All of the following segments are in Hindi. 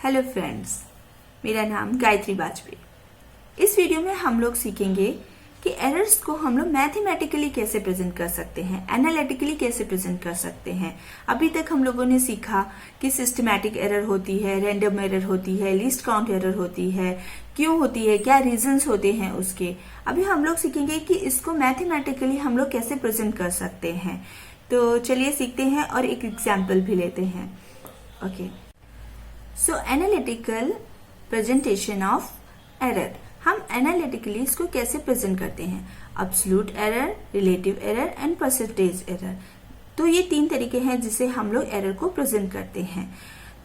हेलो फ्रेंड्स, मेरा नाम गायत्री वाजपेयी। इस वीडियो में हम लोग सीखेंगे कि एरर्स को हम लोग मैथमेटिकली कैसे प्रेजेंट कर सकते हैं, एनालिटिकली कैसे प्रेजेंट कर सकते हैं। अभी तक हम लोगों ने सीखा कि सिस्टमैटिक एरर होती है, रैंडम एरर होती है, लीस्ट काउंट एरर होती है, क्यों होती है, क्या रीजंस होते हैं उसके। अभी हम लोग सीखेंगे कि इसको मैथमेटिकली हम लोग कैसे प्रेजेंट कर सकते हैं। तो चलिए सीखते हैं और एक एग्जाम्पल भी लेते हैं। Okay, so analytical presentation of error. हम एनालिटिकली इसको कैसे प्रेजेंट करते हैं? Absolute error, relative error and percentage error. तो ये तीन तरीके हैं जिससे हम लोग एरर को प्रेजेंट करते हैं।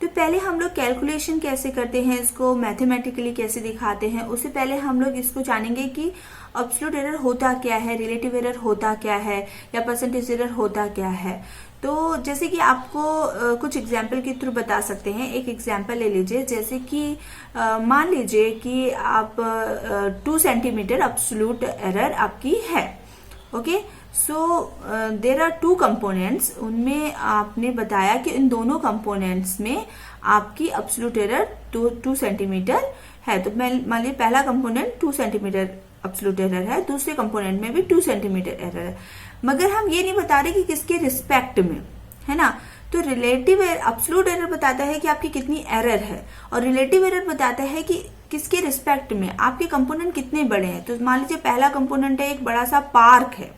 तो पहले हम लोग कैलकुलेशन कैसे करते हैं, इसको मैथमेटिकली कैसे दिखाते हैं, उससे पहले हम लोग इसको जानेंगे कि अब्सोल्यूट एरर होता क्या है, रिलेटिव एरर होता क्या है, या परसेंटेज एरर होता क्या है। तो जैसे कि आपको कुछ एग्जाम्पल के थ्रू बता सकते हैं। एक एग्जाम्पल ले लीजिए, जैसे कि मान लीजिए कि आप 2 सेंटीमीटर अब्सोल्यूट एरर आपकी है। Okay, so there are 2 components. उनमें आपने बताया कि इन दोनों कंपोनेंट्स में आपकी अब्सोल्यूट एरर 2 सेंटीमीटर है। तो मान लीजिए पहला कंपोनेंट 2 सेंटीमीटर अब्सोल्यूट एरर है, दूसरे कंपोनेंट में भी 2 सेंटीमीटर एरर है, मगर हम ये नहीं बता रहे कि किसके रिस्पेक्ट में, है ना। तो रिलेटिव अब्सोल्यूट एरर बताता है कि आपकी कितनी एरर है, और रिलेटिव एरर बताता है कि किसके रिस्पेक्ट में आपके कंपोनेंट कितने बड़े हैं। तो मान लीजिए पहला कंपोनेंट है एक बड़ा सा पार्क है,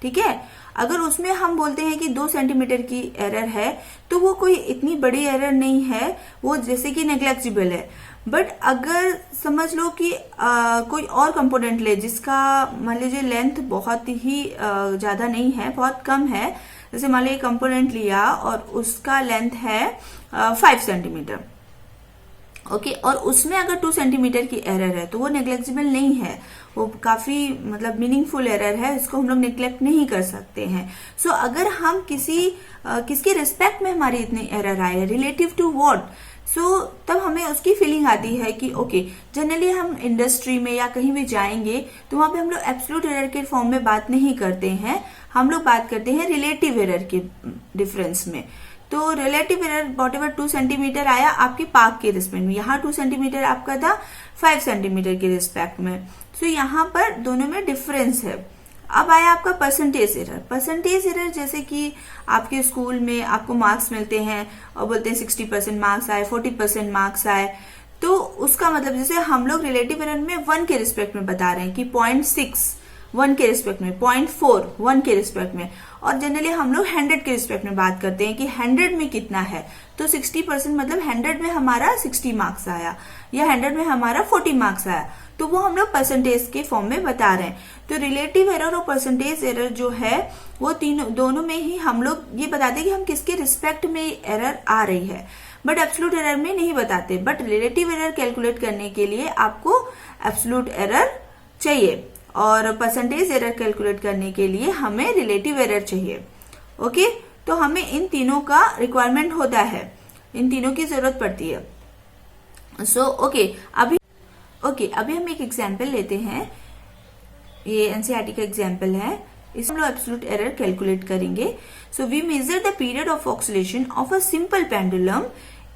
ठीक है। अगर उसमें हम बोलते हैं कि 2 सेंटीमीटर की एरर है, तो वो कोई इतनी बड़ी एरर नहीं है, वो जैसे कि नेग्लेक्जिबल है। बट अगर समझ लो कि कोई और कंपोनेंट ले जिसका मान लीजिए लेंथ बहुत ही ज्यादा नहीं है, बहुत कम है। जैसे मान लीजिए कंपोनेंट लिया और उसका लेंथ है 5 सेंटीमीटर। ओके, और उसमें अगर 2 सेंटीमीटर की एरर है तो वो नेग्लेक्जिबल नहीं है, वो काफी मतलब मीनिंगफुल एरर है, इसको हम लोग नेग्लेक्ट नहीं कर सकते हैं। सो अगर हम किसके रिस्पेक्ट में हमारी इतनी एरर आए है, रिलेटिव टू व्हाट, सो तब हमें उसकी फीलिंग आती है कि ओके, जनरली हम इंडस्ट्री में या कहीं भी जाएंगे तो वहां पे हम लोग एब्सोल्यूट एरर के फॉर्म में बात नहीं करते हैं, हम लोग बात करते हैं रिलेटिव एरर के डिफरेंस में। तो relative error what ever 2 centimetre आया आपके पार्क के रिस्पेक्ट में, यहाँ 2 सेंटीमीटर आपका था 5 सेंटीमीटर के रिस्पेक्ट में। सो यहाँ पर दोनों में डिफरेंस है। अब आया आपका परसेंटेज एरर। परसेंटेज एरर जैसे कि आपके स्कूल में आपको मार्क्स मिलते हैं और बोलते हैं 60% मार्क्स आए, 40% मार्क्स आए, तो उसका मतलब जैसे हम लोग रिलेटिव एरर में 1 के रिस्पेक्ट में बता रहे हैं कि 0.6 1 के रिस्पेक्ट में, 0.4 1 के रिस्पेक्ट में, और जनरली हम लोग 100 के रिस्पेक्ट में बात करते हैं कि 100 में कितना है। तो 60% मतलब 100 में हमारा 60 मार्क्स आया, या 100 में हमारा 40 मार्क्स आया, तो वो हम लोग परसेंटेज के फॉर्म में बता रहे हैं। तो रिलेटिव एरर और परसेंटेज एरर जो है वो दोनों में ही हम लोग ये बताते हैं कि हम किसके रिस्पेक्ट में एरर आ रही है, बट एब्सोल्यूट एरर में नहीं बताते। बट रिलेटिव एरर कैलकुलेट करने के लिए आपको एब्सोल्यूट एरर चाहिए, और परसेंटेज एरर कैलकुलेट करने के लिए हमें रिलेटिव एरर चाहिए। ओके, तो हमें इन तीनों का रिक्वायरमेंट होता है, इन तीनों की जरूरत पड़ती है। सो अभी हम एक एग्जाम्पल लेते हैं। ये एनसीईआरटी का एग्जाम्पल है, इसमें हम लोग एब्सोल्यूट एरर कैलकुलेट करेंगे। So we measure the period of oscillation of a simple pendulum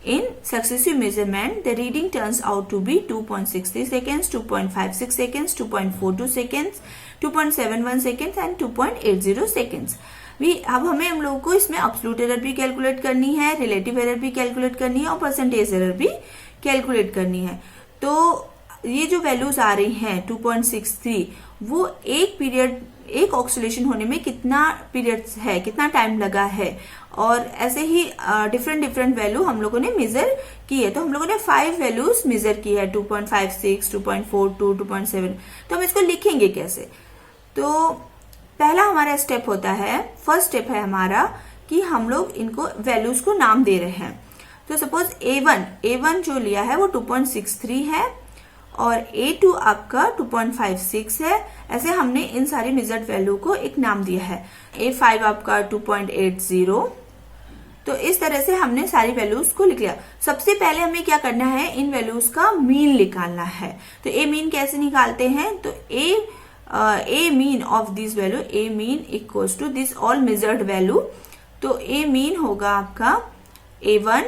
in successive measurement. The reading turns out to be 2.63 seconds, 2.56 seconds, 2.42 seconds, 2.71 seconds and 2.80 seconds. अब हम लोगों को इसमें अब्सोल्यूट एरर भी कैलकुलेट करनी है, रिलेटिव एरर भी कैलकुलेट करनी है, और परसेंटेज एरर भी कैलकुलेट करनी है। तो ये जो वैल्यूज आ रही हैं 2.63, वो एक ऑक्सीलेशन होने में कितना पीरियड है, कितना टाइम लगा है, और ऐसे ही डिफरेंट वैल्यू हम लोगों ने मेजर की है। तो हम लोगों ने 5 वैल्यूज मेजर की है, 2.56, 2.42, 2.7। तो हम इसको लिखेंगे कैसे? तो पहला हमारा स्टेप होता है, फर्स्ट स्टेप है हमारा कि हम लोग इनको वैल्यूज को नाम दे रहे हैं। तो सपोज A1 जो लिया है वो 2.63 है, और A2 आपका 2.56 है। ऐसे हमने इन सारी मेजर्ड वैल्यू को एक नाम दिया है। A5 आपका 2.80। तो इस तरह से हमने सारी वैल्यूज को लिख लिया। सबसे पहले हमें क्या करना है, इन वैल्यूज का मीन निकालना है। तो ए मीन कैसे निकालते हैं? तो A mean of this value, A mean equals to this all measured value. तो ए मीन होगा आपका A1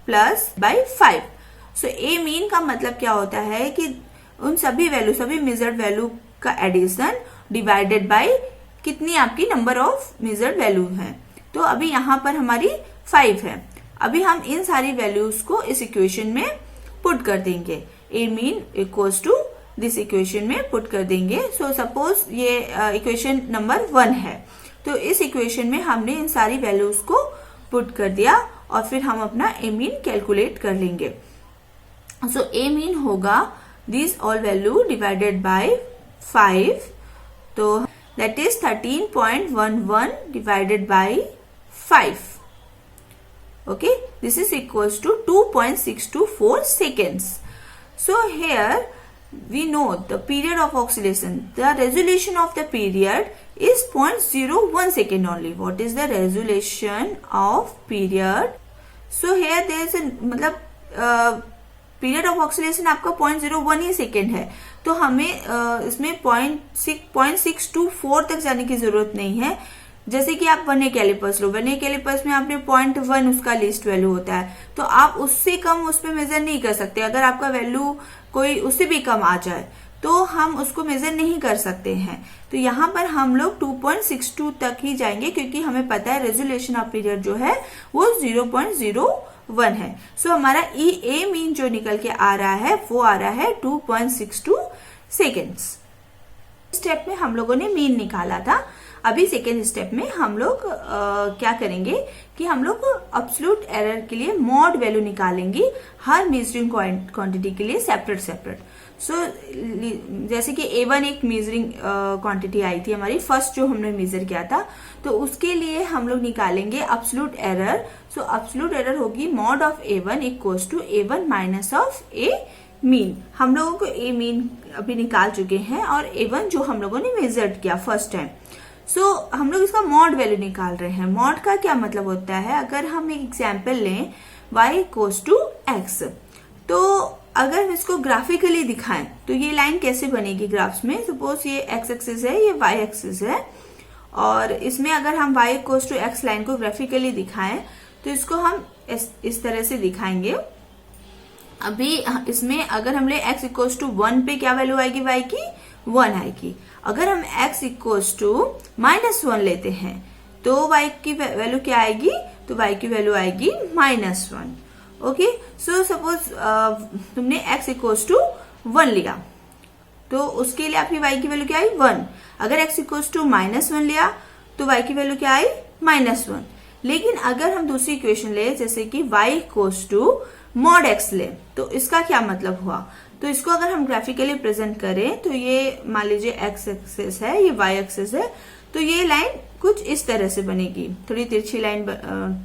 plus by 5। So A mean का मतलब क्या होता है कि उन सभी वैल्यू, सभी मेजर्ड वैल्यू का एडिशन डिवाइडेड बाय कितनी आपकी नंबर ऑफ मेजर्ड वैल्यू है। तो अभी यहाँ पर हमारी 5 है। अभी हम इन सारी वैल्यूज को इस इक्वेशन में पुट कर देंगे। A mean equals to this equation में पुट कर देंगे। सो सपोज ये इक्वेशन नंबर 1 है, तो इस इक्वेशन में हमने इन सारी वैल्यूज को पुट कर दिया और फिर हम अपना ए मीन कैलकुलेट कर लेंगे। सो ए मीन होगा this all value divided by 5, तो that is 13.11 divided by 5. Okay, this is equals to 2.624 seconds. So here we know the period of oscillation, the resolution of the period is 0.01 second only. What is the resolution of period? So here there is a मतलब पीरियड ऑफ ऑक्सीलेशन आपका 0.01 ही सेकेंड है, तो हमें इसमें 0.624 तक जाने की जरूरत नहीं है। जैसे कि आप 1A कैलिपर्स लो, 1A कैलिपर्स में आपने 0.1 उसका लीस्ट वैल्यू होता है, तो आप उससे कम उस पर मेजर नहीं कर सकते। अगर आपका वैल्यू कोई उससे भी कम आ जाए तो हम उसको मेजर नहीं कर सकते हैं। तो यहाँ पर हम लोग 2.62 तक ही जाएंगे, क्योंकि हमें पता है रेजोल्यूशन ऑफ पीरियड जो है वो 0.01 है। सो हमारा ए मीन जो निकल के आ रहा है वो आ रहा है 2.62 सेकेंड्स। स्टेप में हम लोगों ने मीन निकाला था। अभी सेकेंड स्टेप में हम लोग क्या करेंगे कि हम लोग एब्सोल्यूट एरर के लिए मॉड वैल्यू निकालेंगे हर मेजरिंग क्वांटिटी के लिए सेपरेट सेपरेट। सो जैसे कि A1 एक मेजरिंग क्वांटिटी आई थी हमारी फर्स्ट जो हमने मेजर किया था, तो उसके लिए हम लोग निकालेंगे absolute error. So absolute error होगी mod of A1 equals to A1 minus of A mean. हम लोगों को A मीन अभी निकाल चुके हैं और A1 जो हम लोगों ने मेजर्ड किया फर्स्ट टाइम। सो हम लोग इसका मॉड वैल्यू निकाल रहे हैं। मॉड का क्या मतलब होता है, अगर हम एक एग्जाम्पल लें y इक्वल्स टू x, तो अगर हम इसको ग्राफिकली दिखाएं तो ये लाइन कैसे बनेगी ग्राफ्स में। सपोज ये x एक्सिस है, ये y एक्सिस है, और इसमें अगर हम y equals to x line को ग्राफिकली दिखाएं तो इसको हम इस तरह से दिखाएंगे। अभी इसमें अगर हम ले x इक्वल्स टू 1 पे क्या वैल्यू आएगी y की, 1 आएगी। अगर हम x इक्वल्स टू -1 लेते हैं तो y की वैल्यू क्या आएगी, तो y की वैल्यू आएगी -1। ओके, सो सपोज तुमने x इक्वल्स टू 1 लिया तो उसके लिए आपकी y की वैल्यू क्या आई, 1। अगर x इक्वल्स टू -1 लिया तो y की वैल्यू क्या आई, -1। लेकिन अगर हम दूसरी इक्वेशन ले, जैसे कि y equals to mod x ले, तो इसका क्या मतलब हुआ, तो इसको अगर हम ग्राफिकली प्रेजेंट करें तो ये मान लीजिए x एक्सिस है, ये y एक्सिस है, तो ये लाइन कुछ इस तरह से बनेगी। थोड़ी तिरछी लाइन,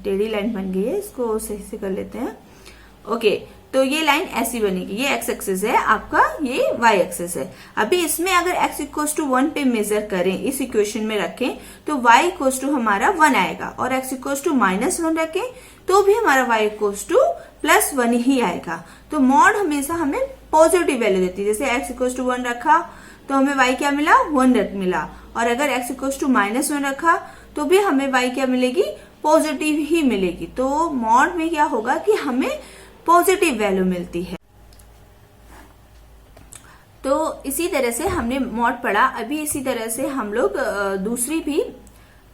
टेढ़ी लाइन बन गई है, इसको सही से कर लेते हैं। ओके, तो ये लाइन ऐसी बनेगी। ये x एक्सिस है आपका, ये y एक्सिस है। अभी इसमें अगर x इक्वल्स टू 1 पे मेजर करें, इस इक्वेशन में रखें, तो y इक्वल्स टू हमारा 1 आएगा, और x इक्वल्स टू -1 रखें तो भी हमारा y इक्वल्स टू +1 ही आएगा। तो मॉड हमेशा हमें पॉजिटिव वैल्यू देती है। जैसे x इक्वल्स टू 1 रखा तो हमें y क्या मिला, 1 मिला, और अगर x इक्वल्स टू -1 रखा तो भी हमें y क्या मिलेगी, पॉजिटिव ही मिलेगी। तो मॉड में क्या होगा कि हमें पॉजिटिव वैल्यू मिलती है। तो इसी तरह से हमने मॉड पढ़ा। अभी इसी तरह से हम लोग दूसरी भी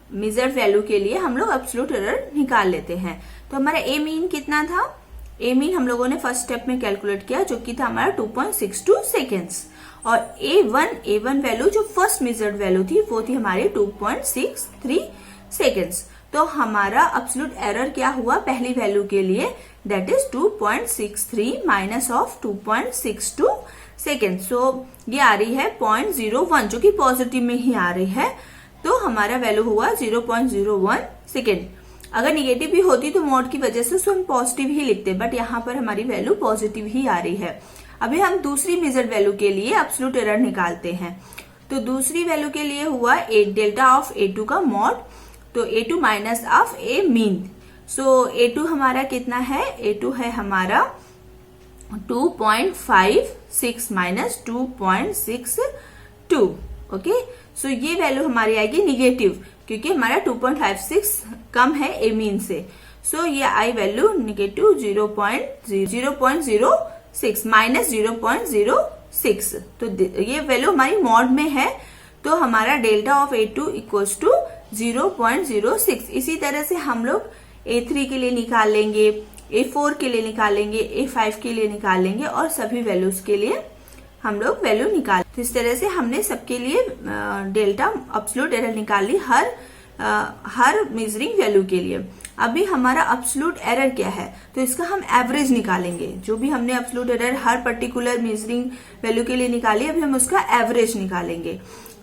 मेजर्ड वैल्यू के लिए हम लोग एब्सोल्यूट एरर निकाल लेते हैं। तो हमारा ए मीन कितना था, ए मीन हम लोगों ने फर्स्ट स्टेप में कैलकुलेट किया, जो कि था हमारा 2.62 सेकेंड्स, और A1 वैल्यू जो फर्स्ट मेजर्ड वैल्यू थी वो थी हमारी 2.63 सेकेंड्स। तो हमारा एब्सोल्यूट एरर क्या हुआ पहली वैल्यू के लिए, that is 2.63 minus of 2.62 second. So ये आ रही है 0.01, जो कि पॉजिटिव में ही आ रही है। तो हमारा वैल्यू हुआ 0.01 सेकेंड। अगर निगेटिव भी होती तो मॉड की वजह से उसको हम पॉजिटिव ही लिखते, बट यहाँ पर हमारी वैल्यू पॉजिटिव ही आ रही है। अभी हम दूसरी मेजर्ड वैल्यू के लिए एब्सोल्यूट एरर निकालते हैं। तो दूसरी वैल्यू के लिए हुआ डेल्टा ऑफ A2 का मॉड, तो A2 minus of A mean. So A2 हमारा कितना है, A2 है हमारा 2.56 माइनस 2.62। ओके, सो ये वैल्यू हमारी आएगी निगेटिव, क्योंकि हमारा 2.56 कम है ए मीन से। सो ये आई वैल्यू नेगेटिव 0.06 माइनस 0.06, तो ये वैल्यू हमारी मॉड में है, तो हमारा delta of A2 equals to 0.06। इसी तरह से हम लोग A3 के लिए निकाल लेंगे, A4 के लिए निकालेंगे, A5 के लिए निकालेंगे और सभी वैल्यूज के लिए हम लोग वैल्यू निकाल। तो इस तरह से हमने सबके लिए डेल्टा एब्सोल्यूट एरर निकाल ली हर मेजरिंग वैल्यू के लिए। अभी हमारा एब्सोल्यूट एरर क्या है, तो इसका हम एवरेज निकालेंगे। जो भी हमने एब्सोल्यूट एरर हर पर्टिकुलर मेजरिंग वैल्यू के लिए निकाली, अभी हम उसका एवरेज निकालेंगे।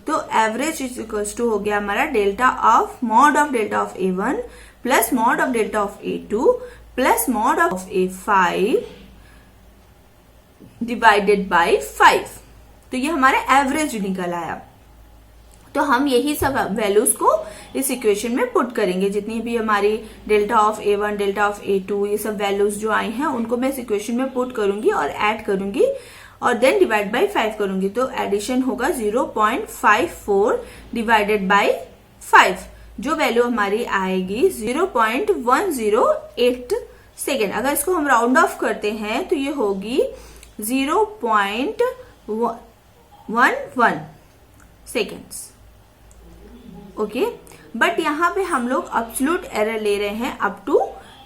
तो एवरेज इज इक्वल्स टू हो गया हमारा delta of mod of delta of A1 plus mod of delta of A2 plus mod of A5 divided by 5। तो ये हमारा एवरेज निकल आया। तो हम यही सब वैल्यूज को इस इक्वेशन में पुट करेंगे, जितनी भी हमारी delta of A1, delta of A2, ये सब वैल्यूज जो आई हैं उनको मैं इस इक्वेशन में पुट करूंगी और ऐड करूंगी और देन डिवाइड बाय 5 करूंगी। तो एडिशन होगा 0.54 डिवाइडेड बाय 5, जो वैल्यू हमारी आएगी 0.108 सेकेंड। अगर इसको हम राउंड ऑफ करते हैं तो ये होगी 0.11 सेकेंड्स। ओके, बट यहाँ पे हम लोग एब्सोल्यूट एरर ले रहे हैं अप टू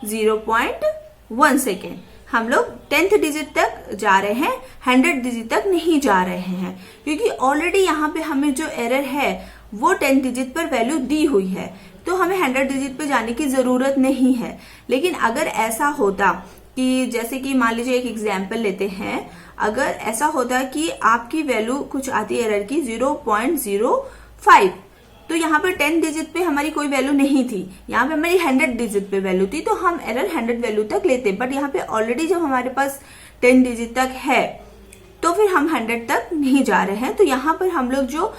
0.1 सेकेंड। हम लोग 10th डिजिट तक जा रहे हैं, 100 डिजिट तक नहीं जा रहे हैं, क्योंकि ऑलरेडी यहाँ पे हमें जो एरर है वो 10 डिजिट पर वैल्यू दी हुई है, तो हमें 100 डिजिट पे जाने की जरूरत नहीं है। लेकिन अगर ऐसा होता कि जैसे कि मान लीजिए एक एग्जाम्पल लेते हैं, अगर ऐसा होता कि आपकी वैल्यू कुछ आती है एरर की 0.05, तो यहाँ पर 10 डिजिट पे हमारी कोई वैल्यू नहीं थी, यहाँ पे हमारी 100 डिजिट पे वैल्यू थी, तो हम एरर 100 वैल्यू तक लेते। बट यहाँ पे ऑलरेडी जब हमारे पास 10 डिजिट तक है तो फिर हम 100 तक नहीं जा रहे हैं। तो यहाँ पर हम लोग जो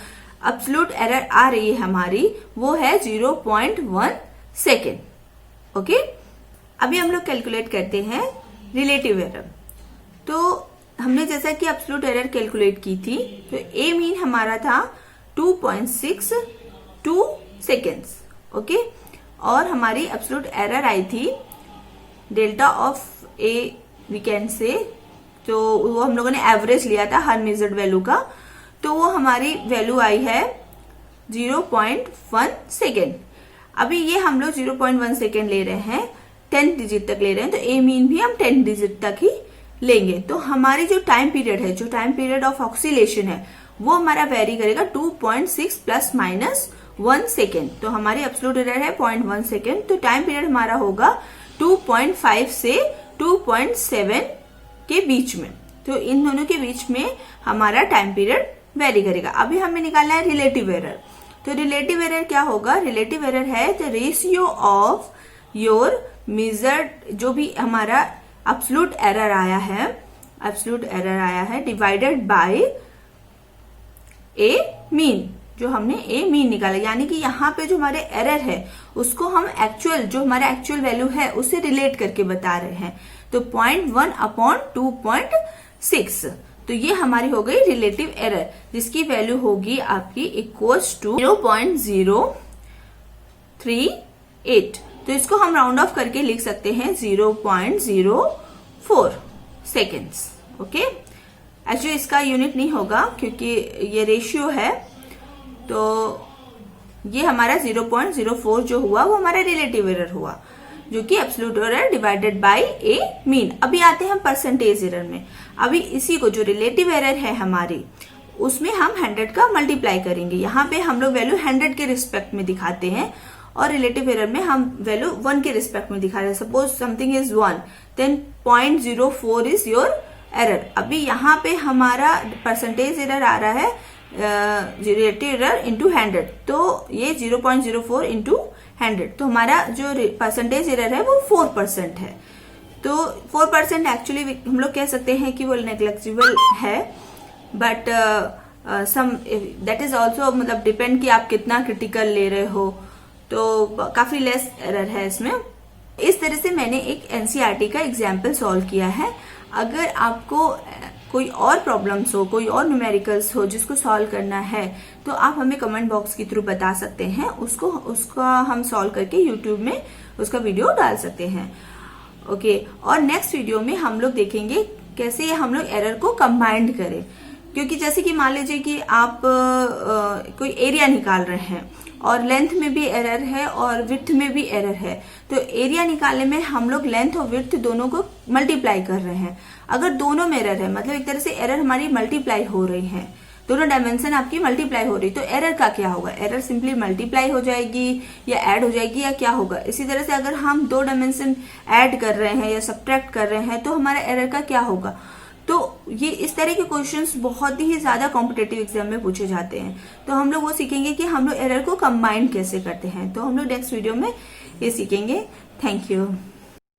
एब्सोल्यूट एरर आ रही है हमारी वो है 0.1 सेकेंड। ओके, अभी हम लोग कैलकुलेट करते हैं रिलेटिव एरर। तो हमने जैसा कि एब्सोल्यूट एरर कैलकुलेट की थी, तो ए मीन हमारा था 2.62 सेकेंड्स। ओके, और हमारी एब्सोल्यूट एरर आई थी delta of A V can say, तो वो हम लोगों ने एवरेज लिया था हर मेजर्ड वैल्यू का, तो वो हमारी वैल्यू आई है 0.1 सेकेंड। अभी ये हम लोग 0.1 सेकेंड ले रहे हैं, 10 डिजिट तक ले रहे हैं, तो ए मीन भी हम 10 डिजिट तक ही लेंगे। तो हमारी जो टाइम पीरियड है, जो टाइम पीरियड ऑफ ऑक्सीलेशन है, वो हमारा वेरी करेगा 2.6 प्लस माइनस 1 सेकेंड। तो हमारी एब्सोल्यूट एरर है 0.1 सेकेंड, तो टाइम पीरियड हमारा होगा 2.5 से 2.7 के बीच में। तो इन दोनों के बीच में हमारा टाइम पीरियड वेरी करेगा। अभी हमें निकालना है रिलेटिव एरर। तो रिलेटिव एरर क्या होगा, रिलेटिव एरर है the ratio of your measured, जो भी हमारा एब्सोल्यूट एरर आया है, एब्सोल्यूट एरर आया है डिवाइडेड बाय ए मीन, जो हमने ए मीन निकाला। यानी कि यहाँ पे जो हमारे एरर है उसको हम एक्चुअल, जो हमारा एक्चुअल वैल्यू है उससे रिलेट करके बता रहे हैं। तो 0.1 अपॉन 2.6, तो ये हमारी हो गई रिलेटिव एरर, जिसकी वैल्यू होगी आपकी इक्वल्स टू 0.038। तो इसको हम राउंड ऑफ करके लिख सकते हैं 0.04 सेकेंड्स। ओके, एक्चुअली इसका यूनिट नहीं होगा क्योंकि ये रेशियो है, तो ये हमारा 0.04 जो हुआ वो हमारा रिलेटिव एरर हुआ, जो कि absolute error divided by A mean. अभी आते हैं हम परसेंटेज एरर में। अभी इसी को, जो रिलेटिव एरर है हमारी, उसमें हम 100 का मल्टीप्लाई करेंगे। यहाँ पे हम लोग वैल्यू 100 के रिस्पेक्ट में दिखाते हैं और रिलेटिव एरर में हम वैल्यू 1 के रिस्पेक्ट में दिखा रहे हैं। Suppose something is 1, then 0.04 is your error. अभी यहाँ पे हमारा परसेंटेज एरर आ रहा है रिलेटिव एरर इंटू 100, तो ये 0.04 इंटू 100, तो हमारा जो परसेंटेज एरर है वो 4% है। तो 4% एक्चुअली हम लोग कह सकते हैं कि वो नेग्लिजिबल है, but some that is also, मतलब डिपेंड कि आप कितना क्रिटिकल ले रहे हो, तो काफी लेस एरर है इसमें। इस तरह से मैंने एक एनसीईआरटी का एग्जाम्पल सॉल्व किया है। अगर आपको कोई और प्रॉब्लम्स हो, कोई और न्यूमेरिकल्स हो जिसको सॉल्व करना है, तो आप हमें कमेंट बॉक्स के थ्रू बता सकते हैं। उसका हम सॉल्व करके यूट्यूब में उसका वीडियो डाल सकते हैं। ओके, और नेक्स्ट वीडियो में हम लोग देखेंगे कैसे हम लोग एरर को कंबाइंड करें। क्योंकि जैसे कि मान लीजिए कि आप कोई एरिया निकाल रहे हैं और लेंथ में भी एरर है और विड्थ में भी एरर है, तो एरिया निकालने में हम लोग लेंथ और विड्थ दोनों को मल्टीप्लाई कर रहे हैं। अगर दोनों में एरर है, मतलब एक तरह से एरर हमारी मल्टीप्लाई हो रही है, दोनों डायमेंशन आपकी मल्टीप्लाई हो रही, तो एरर का क्या होगा? एरर सिंपली मल्टीप्लाई हो जाएगी या ऐड हो जाएगी या क्या होगा? इसी तरह से अगर हम 2 डायमेंशन ऐड कर रहे हैं या सब्ट्रैक्ट कर रहे हैं तो हमारा एरर का क्या होगा? तो ये इस तरह के क्वेश्चंस बहुत ही ज्यादा कॉम्पिटेटिव एग्जाम में पूछे जाते हैं। तो हम लोग वो सीखेंगे कि हम लोग एरर को कंबाइन कैसे करते हैं। तो हम लोग नेक्स्ट वीडियो में ये सीखेंगे। Thank you.